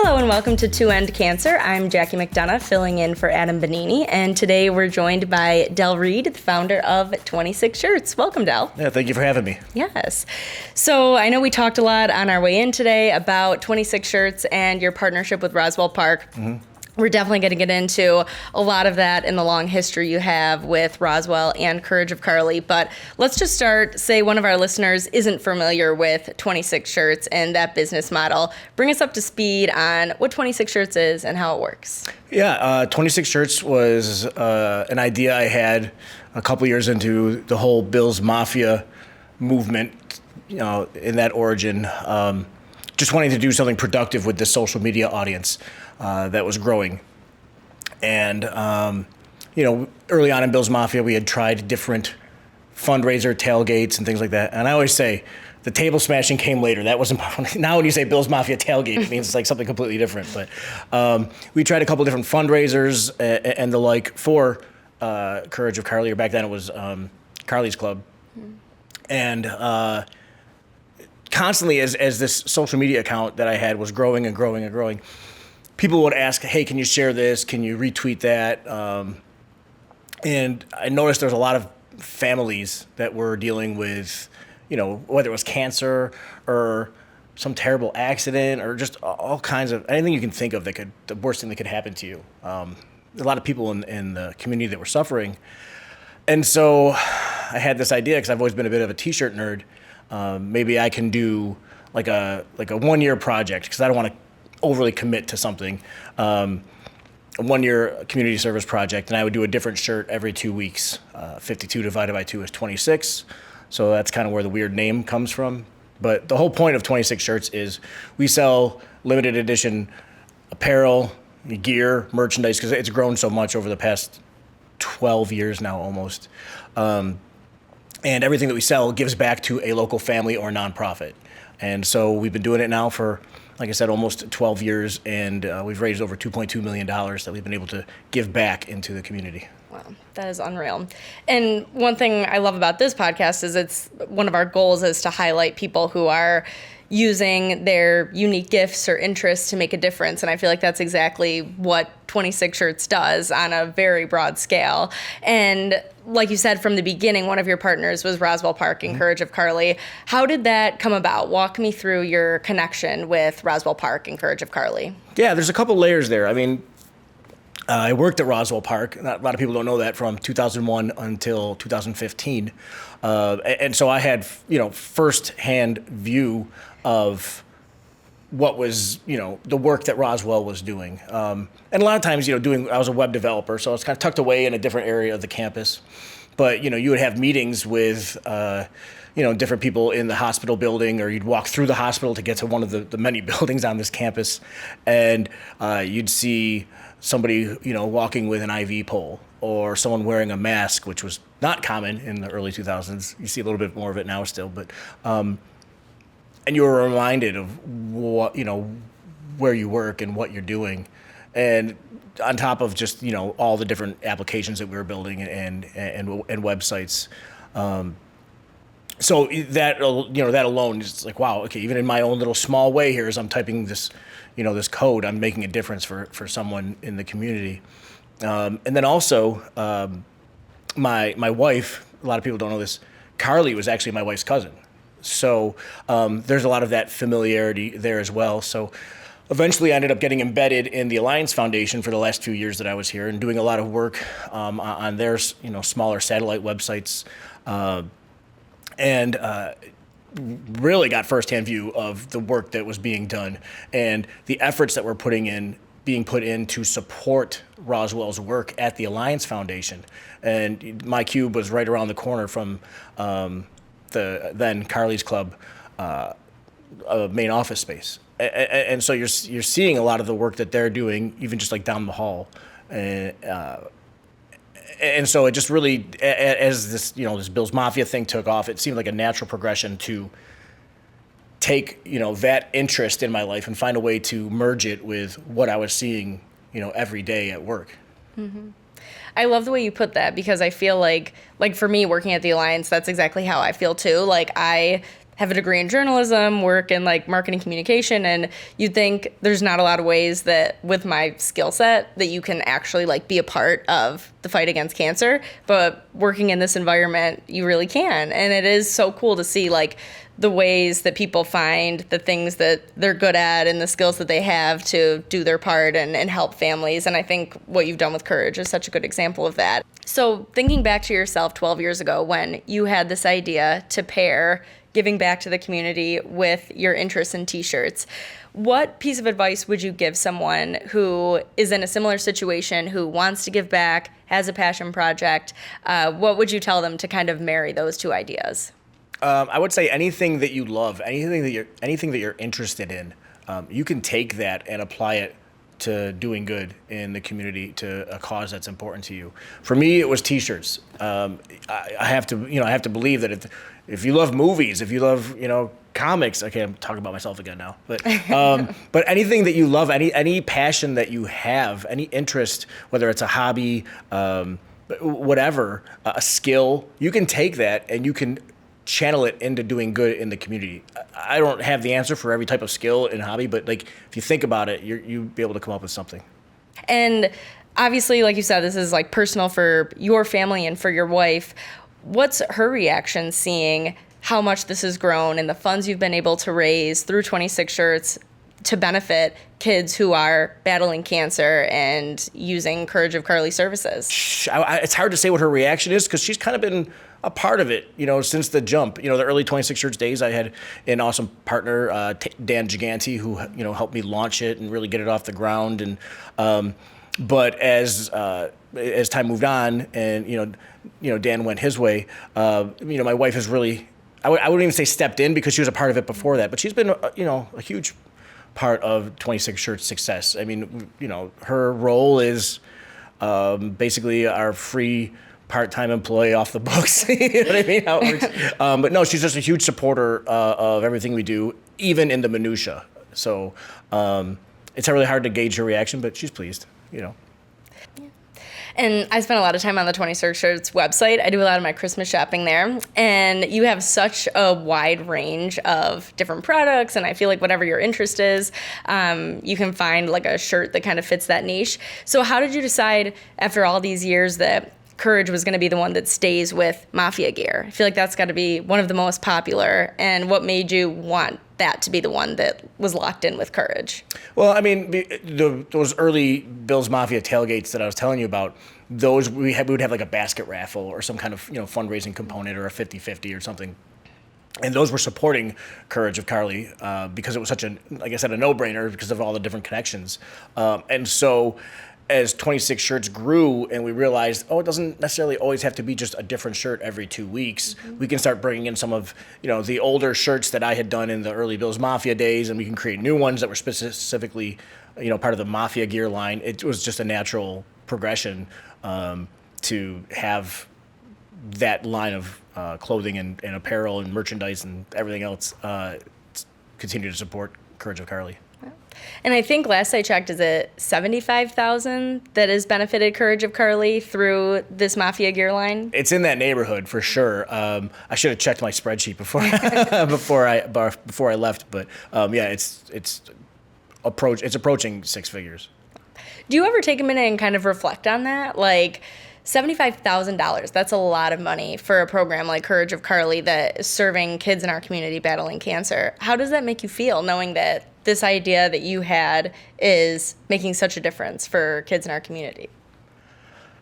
Hello and welcome to Two End Cancer. I'm Jackie McDonough, filling in for Adam Bonini, and today we're joined by Reid, the founder of 26 Shirts. Welcome, Del. Yeah, thank you for having me. Yes. So I know we talked a lot on our way in today about 26 Shirts and your partnership with Roswell Park. Mm-hmm. We're definitely going to get into a lot of that in the long history you have with Roswell and Courage of Carly. But let's just start, say one of our listeners isn't familiar with 26 Shirts and that business model. Bring us up to speed on what 26 Shirts is and how it works. Yeah, 26 Shirts was an idea I had a couple years into the whole Bill's Mafia movement, in that origin. Just wanting to do something productive with this social media audience that was growing. And, early on in Bill's Mafia, we had tried different fundraiser tailgates and things like that. And I always say the table smashing came later. That wasn't, now when you say Bill's Mafia tailgate, it means it's like something completely different. But we tried a couple different fundraisers and the like for Courage of Carly, or back then it was Carly's Club. Mm-hmm. And constantly as this social media account that I had was growing and growing and growing, people would ask, hey, can you share this? Can you retweet that? And I noticed there's a lot of families that were dealing with, whether it was cancer or some terrible accident or just all kinds of, anything you can think of the worst thing that could happen to you. A lot of people in the community that were suffering. And so I had this idea, because I've always been a bit of a t-shirt nerd. Maybe I can do like a 1-year project, because I don't want to overly commit to something. A 1-year community service project, and I would do a different shirt every 2 weeks. 52 divided by 2 is 26. So that's kind of where the weird name comes from. But the whole point of 26 Shirts is we sell limited edition apparel, gear, merchandise, because it's grown so much over the past 12 years now almost. And everything that we sell gives back to a local family or nonprofit. And so we've been doing it now for, like I said, almost 12 years, and we've raised over $2.2 million that we've been able to give back into the community. Wow, that is unreal. And one thing I love about this podcast is it's one of our goals is to highlight people who are using their unique gifts or interests to make a difference. And I feel like that's exactly what 26 Shirts does on a very broad scale. And like you said from the beginning, one of your partners was Roswell Park and Courage of Carly. How did that come about? Walk me through your connection with Roswell Park and Courage of Carly. Yeah, there's a couple layers there. I mean, I worked at Roswell Park. A lot of people don't know that, from 2001 until 2015. And so I had, first-hand view of what was, the work that Roswell was doing. And a lot of times, I was a web developer, so I was kind of tucked away in a different area of the campus. But, you would have meetings with, different people in the hospital building, or you'd walk through the hospital to get to one of the many buildings on this campus. And you'd see somebody, walking with an IV pole, or someone wearing a mask, which was not common in the early 2000s. You see a little bit more of it now still, but and you were reminded of what, where you work and what you're doing. And on top of just, all the different applications that we were building and websites. So that, that alone is like, wow, okay, even in my own little small way here, as I'm typing this, this code, I'm making a difference for someone in the community. And then also, my wife, a lot of people don't know this, Carly was actually my wife's cousin. So there's a lot of that familiarity there as well. So eventually I ended up getting embedded in the Alliance Foundation for the last few years that I was here, and doing a lot of work on their, smaller satellite websites. And really got firsthand view of the work that was being done and the efforts that were being put in to support Roswell's work at the Alliance Foundation. And my cube was right around the corner from the then Carly's Club main office space. And so you're seeing a lot of the work that they're doing, even just like down the hall. And so it just really, as this, this Bill's Mafia thing took off, it seemed like a natural progression to take, that interest in my life and find a way to merge it with what I was seeing, every day at work. Mm-hmm. I love the way you put that, because I feel like for me working at the Alliance, that's exactly how I feel too. Like I have a degree in journalism, work in like marketing communication, and you'd think there's not a lot of ways that with my skill set that you can actually like be a part of the fight against cancer. But working in this environment, you really can. And it is so cool to see like the ways that people find the things that they're good at and the skills that they have to do their part and help families. And I think what you've done with Courage is such a good example of that. So thinking back to yourself 12 years ago when you had this idea to pair giving back to the community with your interest in t-shirts, what piece of advice would you give someone who is in a similar situation, who wants to give back, has a passion project? What would you tell them to kind of marry those two ideas? I would say anything that you love, anything that you're interested in, you can take that and apply it to doing good in the community, to a cause that's important to you. For me, it was t-shirts. I have to believe that if you love movies, if you love comics. Okay, I'm talking about myself again now. But but anything that you love, any passion that you have, any interest, whether it's a hobby, whatever, a skill, you can take that and you can channel it into doing good in the community. I don't have the answer for every type of skill and hobby, but like if you think about it, you'll be able to come up with something. And obviously, like you said, this is like personal for your family and for your wife. What's her reaction seeing how much this has grown and the funds you've been able to raise through 26 Shirts to benefit kids who are battling cancer and using Courage of Carly services? It's hard to say what her reaction is because she's kind of been a part of it, since the jump. The early 26 Shirts days, I had an awesome partner, Dan Giganti, who helped me launch it and really get it off the ground. And but as time moved on, and Dan went his way, my wife has really, I wouldn't even say stepped in because she was a part of it before that, but she's been a huge part of 26 Shirts success. I mean, her role is basically our free part-time employee off the books. You know what I mean? How it works. But no, she's just a huge supporter of everything we do, even in the minutia. So it's really hard to gauge her reaction, but she's pleased. And I spent a lot of time on the 26 Shirts website. I do a lot of my Christmas shopping there. And you have such a wide range of different products. And I feel like whatever your interest is, you can find like a shirt that kind of fits that niche. So how did you decide after all these years that Courage was going to be the one that stays with Mafia gear? I feel like that's got to be one of the most popular. And what made you want that to be the one that was locked in with Courage? Well, I mean, those early Bill's Mafia tailgates that I was telling you about, those we would have like a basket raffle or some kind of fundraising component or a 50-50 or something. And those were supporting Courage of Carly because it was such like I said, a no-brainer because of all the different connections. And so as 26 Shirts grew and we realized, it doesn't necessarily always have to be just a different shirt every 2 weeks. Mm-hmm. We can start bringing in some of, the older shirts that I had done in the early Bill's Mafia days, and we can create new ones that were specifically, part of the Mafia gear line. It was just a natural progression to have that line of clothing and apparel and merchandise and everything else continue to support Courage of Carly. And I think last I checked, is it 75,000 that has benefited Courage of Carly through this Mafia gear line? It's in that neighborhood for sure. I should have checked my spreadsheet before before I left, but it's approaching six figures. Do you ever take a minute and kind of reflect on that? Like $75,000, that's a lot of money for a program like Courage of Carly that is serving kids in our community battling cancer. How does that make you feel knowing that this idea that you had is making such a difference for kids in our community?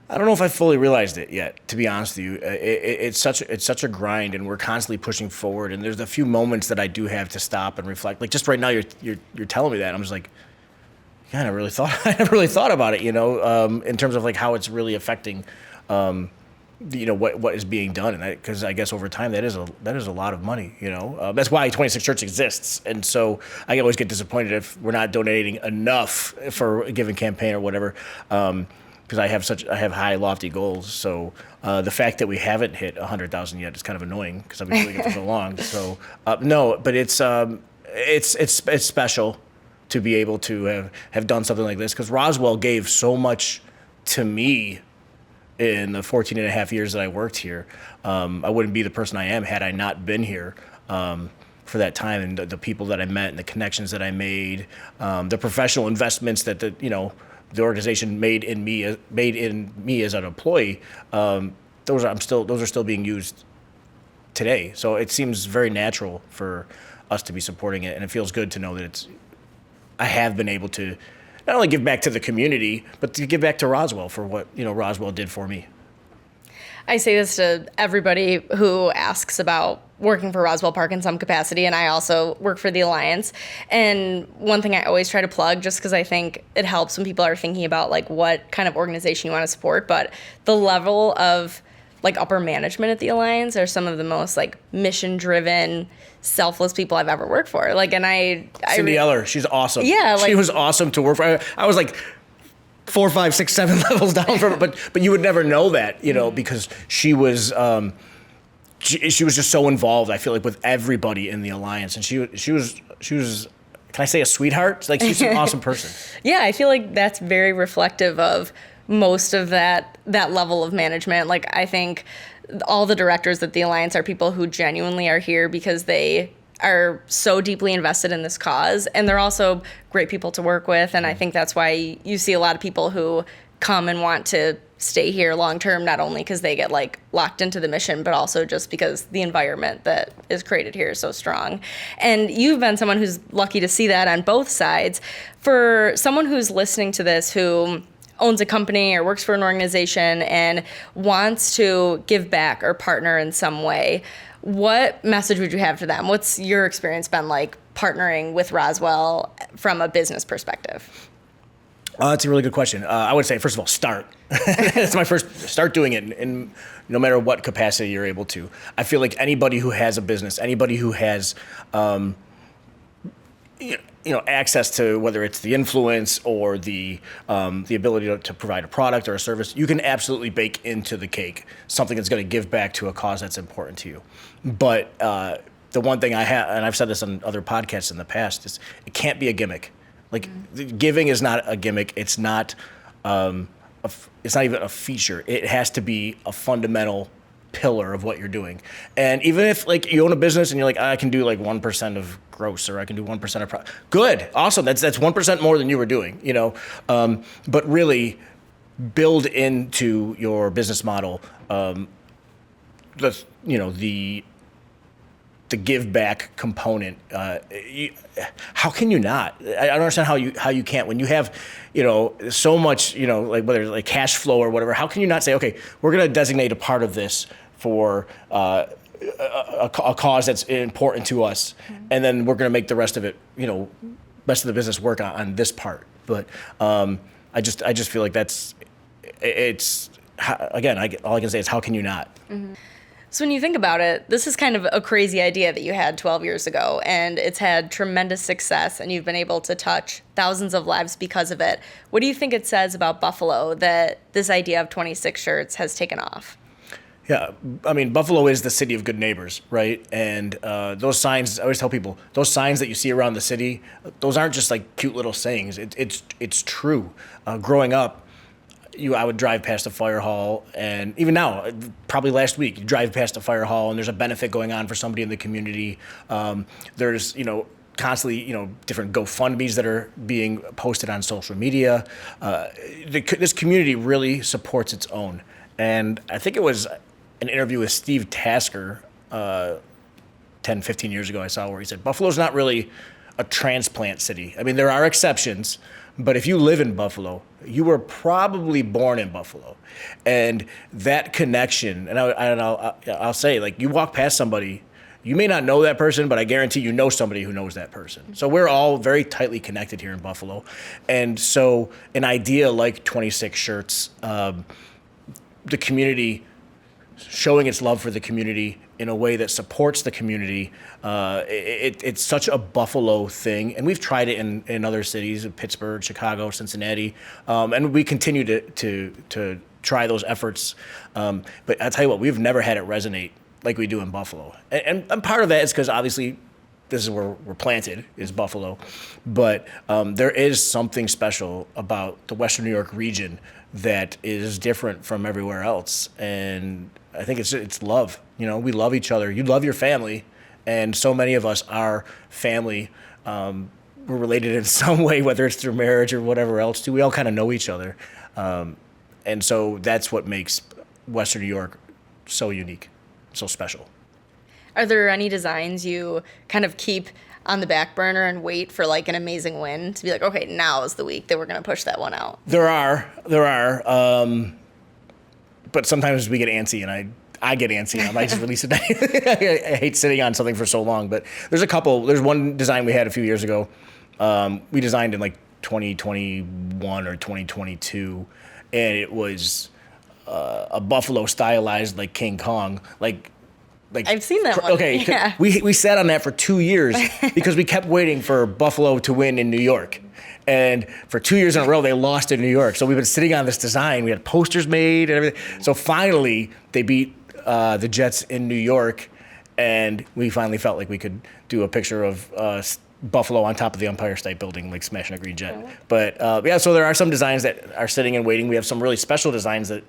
I don't know if I fully realized it yet, to be honest with you. It's such a grind, and we're constantly pushing forward. And there's a few moments that I do have to stop and reflect. Like just right now, you're telling me that, and I'm just like, yeah, I never really thought about it. In terms of like how it's really affecting, what is being done, and because I guess over time that is a lot of money. That's why 26 Shirts exists, and so I always get disappointed if we're not donating enough for a given campaign or whatever. Because I have high, lofty goals. So the fact that we haven't hit 100,000 yet is kind of annoying because I've been doing it for so long. So no, but it's special to be able to have done something like this because Roswell gave so much to me in the 14 and a half years that I worked here. I wouldn't be the person I am had I not been here. for that time, and the people that I met and the connections that I made, the professional investments that the organization made in me as an employee. Those are still being used today. So it seems very natural for us to be supporting it, and it feels good to know that I have been able to not only give back to the community, but to give back to Roswell for what Roswell did for me. I say this to everybody who asks about working for Roswell Park in some capacity, and I also work for the Alliance. And one thing I always try to plug, just because I think it helps when people are thinking about like what kind of organization you want to support, but the level of like upper management at the Alliance are some of the most like mission-driven, selfless people I've ever worked for. Like, and Cindy Eller, she's awesome. Yeah, she was awesome to work for. I was like 4, 5, 6, 7 levels down from her, but you would never know that, because she was she was just so involved. I feel like with everybody in the Alliance, and she was. Can I say a sweetheart? Like, she's an awesome person. Yeah, I feel like that's very reflective of most of that level of management. Like, I think all the directors at the Alliance are people who genuinely are here because they are so deeply invested in this cause, and they're also great people to work with. And I think that's why you see a lot of people who come and want to stay here long term, not only because they get like locked into the mission, but also just because the environment that is created here is so strong. And you've been someone who's lucky to see that on both sides. For someone who's listening to this who owns a company or works for an organization and wants to give back or partner in some way, what message would you have to them? What's your experience been like partnering with Roswell from a business perspective? That's a really good question. I would say, first of all, start. It's my first. Start doing it, in no matter what capacity you're able to. I feel like anybody who has a business, anybody who has, access to whether it's the influence or the ability to provide a product or a service, you can absolutely bake into the cake something that's going to give back to a cause that's important to you. But the one thing I have, and I've said this on other podcasts in the past, is it can't be a gimmick. Like, giving is not a gimmick. It's not. It's not even a feature. It has to be a fundamental pillar of what you're doing. And even if like you own a business and you're like, I can do like 1% of gross, or I can do 1% of profit. Good, awesome. That's 1% more than you were doing. But really build into your business model the give back component. How can you not? I don't understand how you can't, when you have so much like whether it's like cash flow or whatever. How can you not say, okay, we're going to designate a part of this for a cause that's important to us, and then we're going to make the rest of it, rest of the business work on this part. But I just feel like it's again, all I can say is, how can you not? Mm-hmm. So when you think about it, this is kind of a crazy idea that you had 12 years ago, and it's had tremendous success, and you've been able to touch thousands of lives because of it. What do you think it says about Buffalo that this idea of 26 shirts has taken off? Yeah, I mean, Buffalo is the city of good neighbors, right? And those signs, I always tell people, those signs that you see around the city, those aren't just like cute little sayings. It's true. Growing up, I would drive past a fire hall, and even now, probably last week, you drive past a fire hall, and there's a benefit going on for somebody in the community. There's constantly different GoFundMes that are being posted on social media. This community really supports its own, and I think it was an interview with Steve Tasker 10, 15 years ago I saw, where he said Buffalo's not really a transplant city. I mean, there are exceptions, but if you live in Buffalo, you were probably born in Buffalo. And that connection, and I'll say, like, you walk past somebody, you may not know that person, but I guarantee you know somebody who knows that person. So we're all very tightly connected here in Buffalo. And so an idea like 26 shirts, the community showing its love for the community in a way that supports the community. It's such a Buffalo thing, and we've tried it in other cities, Pittsburgh, Chicago, Cincinnati, and we continue to try those efforts. But I'll tell you what, we've never had it resonate like we do in Buffalo, and part of that is because obviously this is where we're planted, is Buffalo, but there is something special about the Western New York region that is different from everywhere else, and I think it's love. We love each other. You love your family, And so many of us are family. We're related in some way, whether it's through marriage or whatever else, too. We all kind of know each other. And so that's what makes Western New York so unique, so special. Are there any designs you kind of keep on the back burner and wait for like an amazing win to be like, okay, now is the week that we're going to push that one out? There are. But sometimes we get antsy, and I get antsy, and I might just release it. I hate sitting on something for so long, but there's a couple. There's one design we had a few years ago. We designed in like 2021 or 2022, and it was a buffalo stylized like King Kong, like I've seen that one. Okay, yeah. we sat on that for 2 years because we kept waiting for Buffalo to win in New York. And for 2 years in a row, they lost in New York. So we've been sitting on this design. We had posters made and everything. So finally, they beat the Jets in New York, and we finally felt like we could do a picture of Buffalo on top of the Empire State Building, like smashing a green jet. Oh. But yeah, so there are some designs that are sitting and waiting. We have some really special designs that,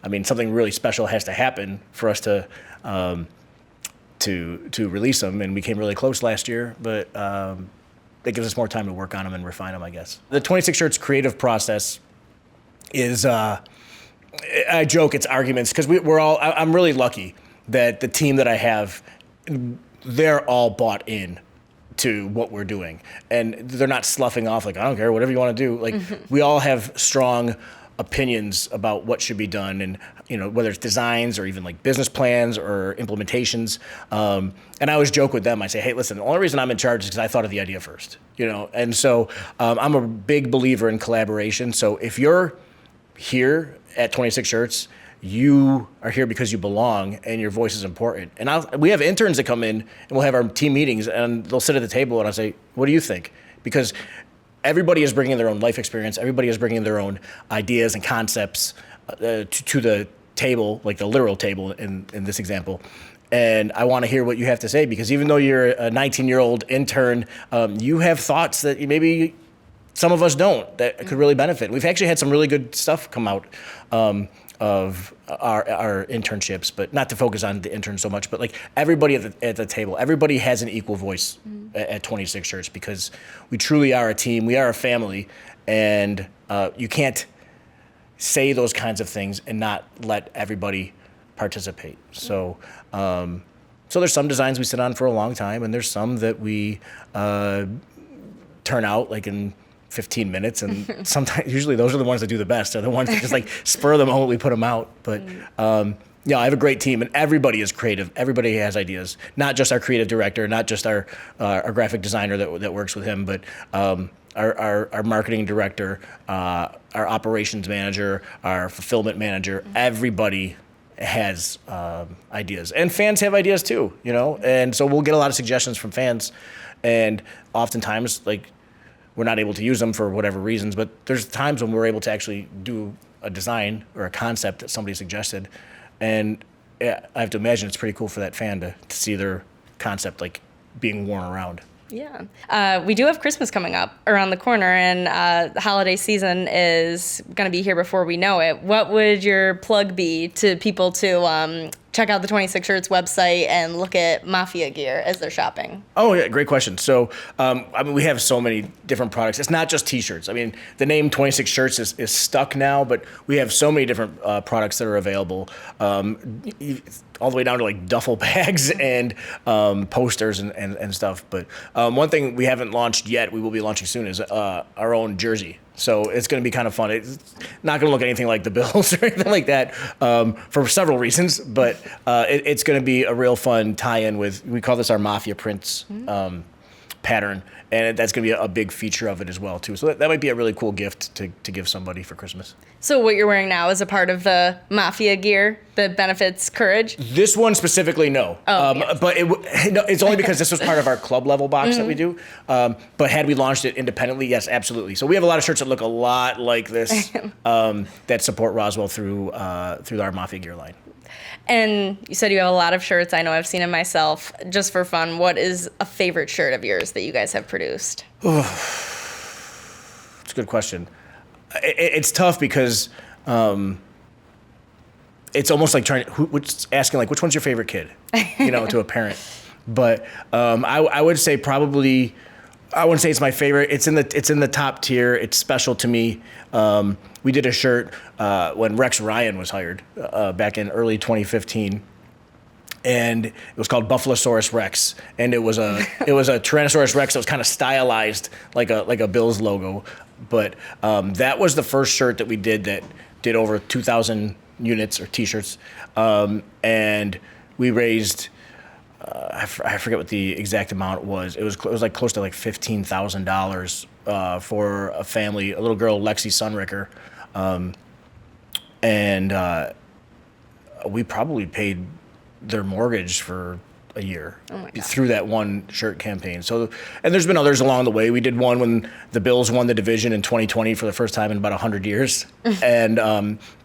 I mean, something really special has to happen for us to release them, and we came really close last year, but it gives us more time to work on them and refine them, I guess. The 26 Shirts creative process is, I joke, it's arguments, because I'm really lucky that the team that I have, they're all bought in to what we're doing, and they're not sloughing off like, I don't care, whatever you want to do. Like, we all have strong opinions about what should be done, and whether it's designs or even like business plans or implementations. And I always joke with them. I say, hey, listen, the only reason I'm in charge is because I thought of the idea first. And so I'm a big believer in collaboration. So if you're here at 26 Shirts, you are here because you belong and your voice is important. And we have interns that come in, and we'll have our team meetings, and they'll sit at the table, and I'll say, what do you think? Because everybody is bringing their own life experience. Everybody is bringing their own ideas and concepts to the table, like the literal table in this example. And I want to hear what you have to say, because even though you're a 19-year-old intern, you have thoughts that maybe some of us don't, that could really benefit. We've actually had some really good stuff come out of our internships, but not to focus on the interns so much, but like everybody at the table, everybody has an equal voice at 26 Shirts, because we truly are a team. We are a family, and you can't say those kinds of things and not let everybody participate. So there's some designs we sit on for a long time, and there's some that we turn out like in 15 minutes, and sometimes, usually those are the ones that do the best. They're the ones that just like spur the moment we put them out. But yeah, I have a great team, and everybody is creative. Everybody has ideas. Not just our creative director, not just our graphic designer that works with him, but our marketing director, our operations manager, our fulfillment manager. Everybody has ideas, and fans have ideas too. And so we'll get a lot of suggestions from fans, and oftentimes like, we're not able to use them for whatever reasons, but there's times when we're able to actually do a design or a concept that somebody suggested. And I have to imagine it's pretty cool for that fan to see their concept like being worn around. Yeah. We do have Christmas coming up around the corner, and the holiday season is going to be here before we know it. What would your plug be to people to check out the 26 Shirts website and look at Mafia gear as they're shopping? Oh, yeah, great question. So, we have so many different products. It's not just T-shirts. I mean, the name 26 Shirts is stuck now, but we have so many different products that are available, all the way down to like duffel bags and posters and stuff. But one thing we haven't launched yet, we will be launching soon, is our own jersey. So it's going to be kind of fun. It's not going to look anything like the Bills or anything like that for several reasons, but it's going to be a real fun tie-in with, we call this our Mafia Prints pattern, and that's going to be a big feature of it as well, too. So that might be a really cool gift to give somebody for Christmas. So what you're wearing now is a part of the Mafia gear that benefits Courage? This one specifically, no. Yes. But it's only because this was part of our club level box that we do. But had we launched it independently, yes, absolutely. So we have a lot of shirts that look a lot like this that support Roswell through our Mafia gear line. And you said you have a lot of shirts. I know I've seen them myself. Just for fun, what is a favorite shirt of yours that you guys have produced? It's a good question. It's tough because it's almost like asking like, which one's your favorite kid? To a parent. But I would say probably, I wouldn't say it's my favorite. It's in the top tier. It's special to me. We did a shirt when Rex Ryan was hired back in early 2015. And it was called Buffalosaurus Rex, and it was a Tyrannosaurus Rex that was kind of stylized like a Bills logo. But that was the first shirt that we did that did over 2,000 units or T-shirts, and we raised I forget what the exact amount was. It was like close to like $15,000 for a family, a little girl, Lexi Sunricker, and we probably paid their mortgage for a year through that one shirt campaign. So, and there's been others along the way. We did one when the Bills won the division in 2020 for the first time in about 100 years. And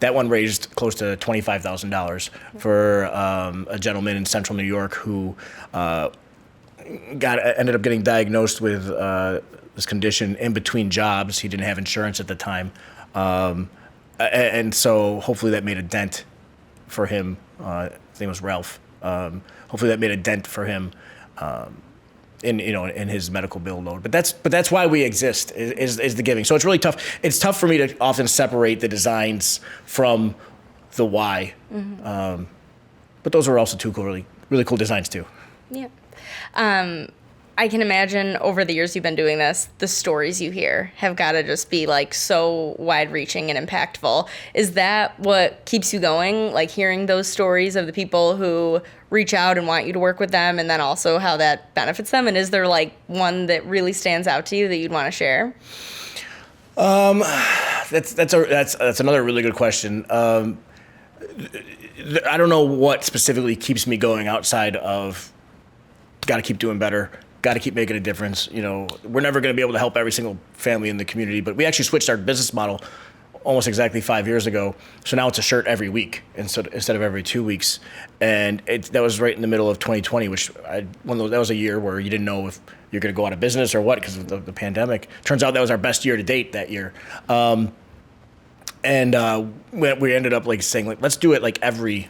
that one raised close to $25,000 for a gentleman in central New York who ended up getting diagnosed with this condition in between jobs. He didn't have insurance at the time. And so hopefully that made a dent for him. His name was Ralph. Hopefully that made a dent for him in his medical bill load. But that's why we exist is the giving. So it's really tough. It's tough for me to often separate the designs from the why. Mm-hmm. But those are also two cool, really cool designs too. Yeah. I can imagine over the years you've been doing this, the stories you hear have got to just be like so wide-reaching and impactful. Is that what keeps you going? Like hearing those stories of the people who reach out and want you to work with them, and then also how that benefits them? And is there like one that really stands out to you that you'd want to share? That's another really good question. I don't know what specifically keeps me going outside of got to keep doing better. Got to keep making a difference. We're never going to be able to help every single family in the community, but we actually switched our business model almost exactly 5 years ago. So now it's a shirt every week instead of every 2 weeks. And that was right in the middle of 2020, which that was a year where you didn't know if you're going to go out of business or what because of the pandemic. Turns out that was our best year to date that year. And we ended up like saying like, let's do it like every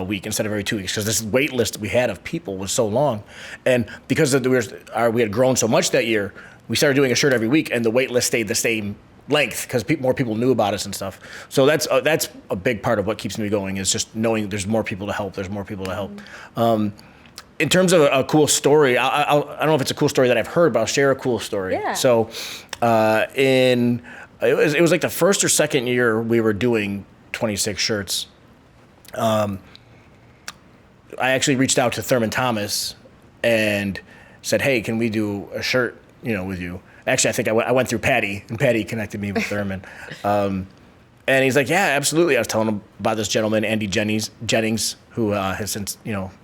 week instead of every 2 weeks because this wait list we had of people was so long, and because we had grown so much that year, we started doing a shirt every week, and the wait list stayed the same length because more people knew about us and stuff. So that's a big part of what keeps me going is just knowing there's more people to help. There's more people to help. In terms of a cool story, I don't know if it's a cool story that I've heard, but I'll share a cool story. Yeah. So it was like the first or second year we were doing 26 shirts. I actually reached out to Thurman Thomas and said, "Hey, can we do a shirt, with you?" Actually, I think I went through Patty, and Patty connected me with Thurman. And he's like, "Yeah, absolutely." I was telling him about this gentleman, Andy Jennings, who has since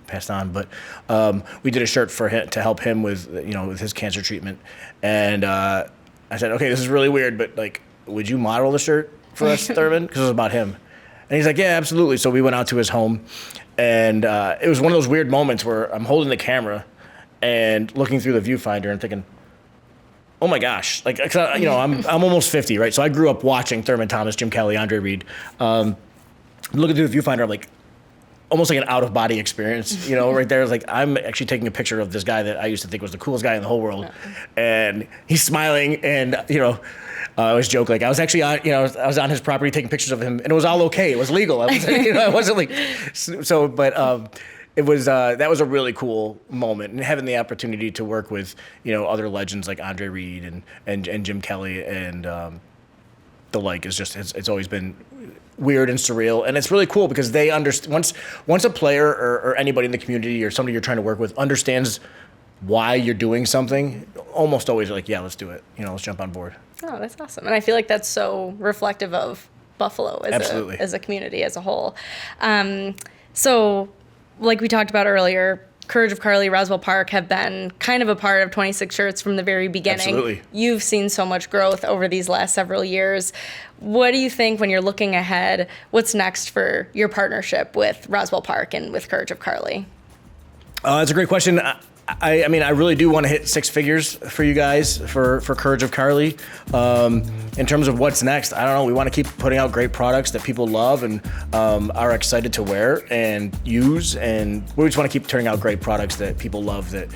passed on. But we did a shirt for him to help him with with his cancer treatment. And I said, "Okay, this is really weird, but like, would you model the shirt for us, Thurman?" Because it was about him. And he's like, "Yeah, absolutely." So we went out to his home, and it was one of those weird moments where I'm holding the camera and looking through the viewfinder and thinking, "Oh my gosh!" Like, I'm almost 50, right? So I grew up watching Thurman Thomas, Jim Kelly, Andre Reid. Looking through the viewfinder, I'm like, almost like an out of body experience, right there. It's like I'm actually taking a picture of this guy that I used to think was the coolest guy in the whole world, and he's smiling, and I always joke like I was actually on, I was on his property taking pictures of him, and it was all okay. It was legal. I wasn't like so, but it was that was a really cool moment, and having the opportunity to work with other legends like Andre Reid and Jim Kelly and the like is just it's always been weird and surreal, and it's really cool because they understand once a player or anybody in the community or somebody you're trying to work with understands why you're doing something, almost always like, yeah, let's do it. Let's jump on board. Oh, that's awesome. And I feel like that's so reflective of Buffalo as a community as a whole. So like we talked about earlier, Courage of Carly, Roswell Park have been kind of a part of 26 Shirts from the very beginning. Absolutely. You've seen so much growth over these last several years. What do you think when you're looking ahead, what's next for your partnership with Roswell Park and with Courage of Carly? That's a great question. I mean, I really do want to hit six figures for you guys for Courage of Carly. In terms of what's next, I don't know. We want to keep putting out great products that people love and are excited to wear and use, and we just want to keep turning out great products that people love that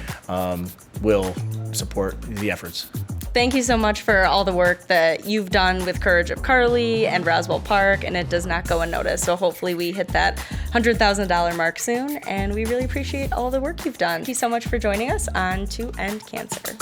will support the efforts. Thank you so much for all the work that you've done with Courage of Carly and Roswell Park, and it does not go unnoticed. So hopefully we hit that $100,000 mark soon, and we really appreciate all the work you've done. Thank you so much for joining us on To End Cancer.